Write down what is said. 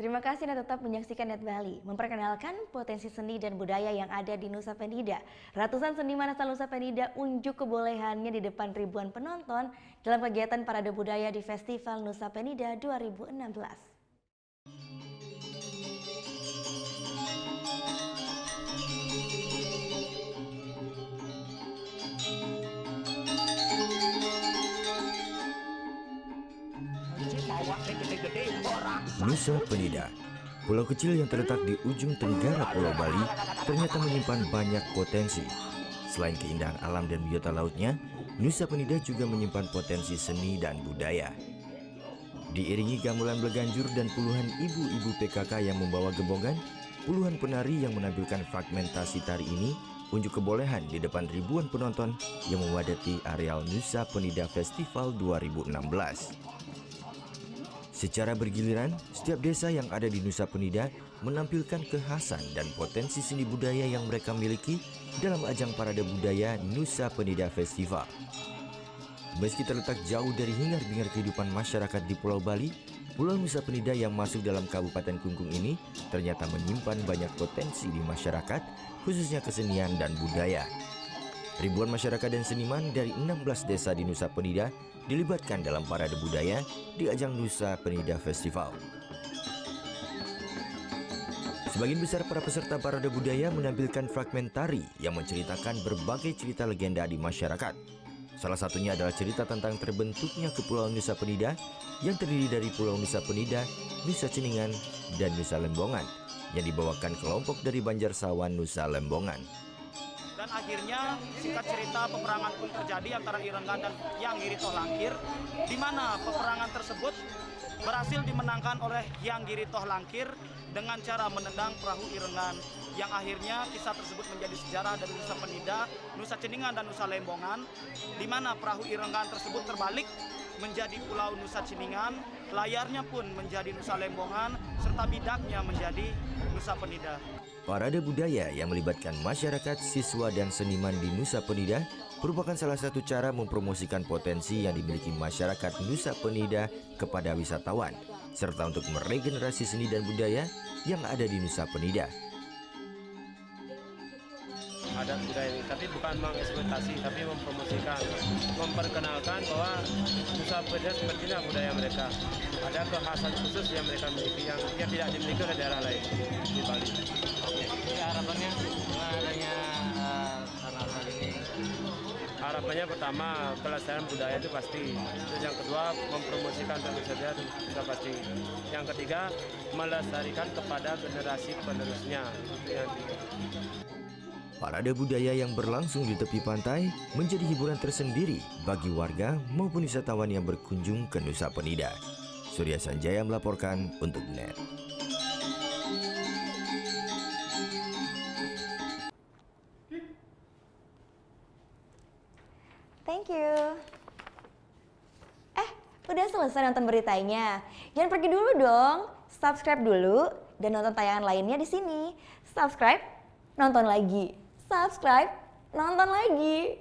Terima kasih Anda tetap menyaksikan Net Bali, memperkenalkan potensi seni dan budaya yang ada di Nusa Penida. Ratusan seniman asal Nusa Penida unjuk kebolehannya di depan ribuan penonton dalam kegiatan Parade Budaya di Festival Nusa Penida 2016. Nusa Penida, pulau kecil yang terletak di ujung tenggara Pulau Bali, ternyata menyimpan banyak potensi. Selain keindahan alam dan biota lautnya, Nusa Penida juga menyimpan potensi seni dan budaya. Diiringi gamelan Bleganjur dan puluhan ibu-ibu PKK yang membawa gembongan, puluhan penari yang menampilkan fragmentasi tari ini unjuk kebolehan di depan ribuan penonton yang memadati areal Nusa Penida Festival 2016. Secara bergiliran, setiap desa yang ada di Nusa Penida menampilkan kekhasan dan potensi seni budaya yang mereka miliki dalam ajang Parade Budaya Nusa Penida Festival. Meski terletak jauh dari hingar-bingar kehidupan masyarakat di Pulau Bali, Pulau Nusa Penida yang masuk dalam Kabupaten Klungkung ini ternyata menyimpan banyak potensi di masyarakat, khususnya kesenian dan budaya. Ribuan masyarakat dan seniman dari 16 desa di Nusa Penida dilibatkan dalam parade budaya di ajang Nusa Penida Festival. Sebagian besar para peserta parade budaya menampilkan fragmen tari yang menceritakan berbagai cerita legenda di masyarakat. Salah satunya adalah cerita tentang terbentuknya Kepulauan Nusa Penida yang terdiri dari Pulau Nusa Penida, Nusa Ceningan, dan Nusa Lembongan yang dibawakan kelompok dari Banjarsawan Nusa Lembongan. Dan akhirnya singkat cerita peperangan pun terjadi antara Irenggan dan Hyang Giri Tohlangkir, di mana peperangan tersebut berhasil dimenangkan oleh Hyang Giri Tohlangkir dengan cara menendang perahu Irenggan, yang akhirnya kisah tersebut menjadi sejarah dari Nusa Penida, Nusa Ceningan, dan Nusa Lembongan, di mana perahu Irenggan tersebut terbalik menjadi Pulau Nusa Ceningan, layarnya pun menjadi Nusa Lembongan, serta bidaknya menjadi Nusa Penida. Parade budaya yang melibatkan masyarakat, siswa, dan seniman di Nusa Penida merupakan salah satu cara mempromosikan potensi yang dimiliki masyarakat Nusa Penida kepada wisatawan, serta untuk meregenerasi seni dan budaya yang ada di Nusa Penida. Adat budaya ini, tapi bukan mengeksploitasi, tapi mempromosikan, memperkenalkan bahwa Nusa Penida seperti ini budaya mereka. Ada kekhasan khusus yang mereka miliki yang tidak dimiliki oleh daerah lain di Bali. Harapannya adanya hal-hal ini? Harapannya pertama, pelestarian budaya itu pasti. Terus yang kedua, mempromosikan tentu saja itu sudah pasti. Yang ketiga, melestarikan kepada generasi penerusnya. Itu yang ketiga. Parade budaya yang berlangsung di tepi pantai menjadi hiburan tersendiri bagi warga maupun wisatawan yang berkunjung ke Nusa Penida. Surya Sanjaya melaporkan untuk NET. Thank you. Udah selesai nonton beritanya? Jangan pergi dulu dong. Subscribe dulu dan nonton tayangan lainnya di sini. Subscribe, nonton lagi. Subscribe, nonton lagi.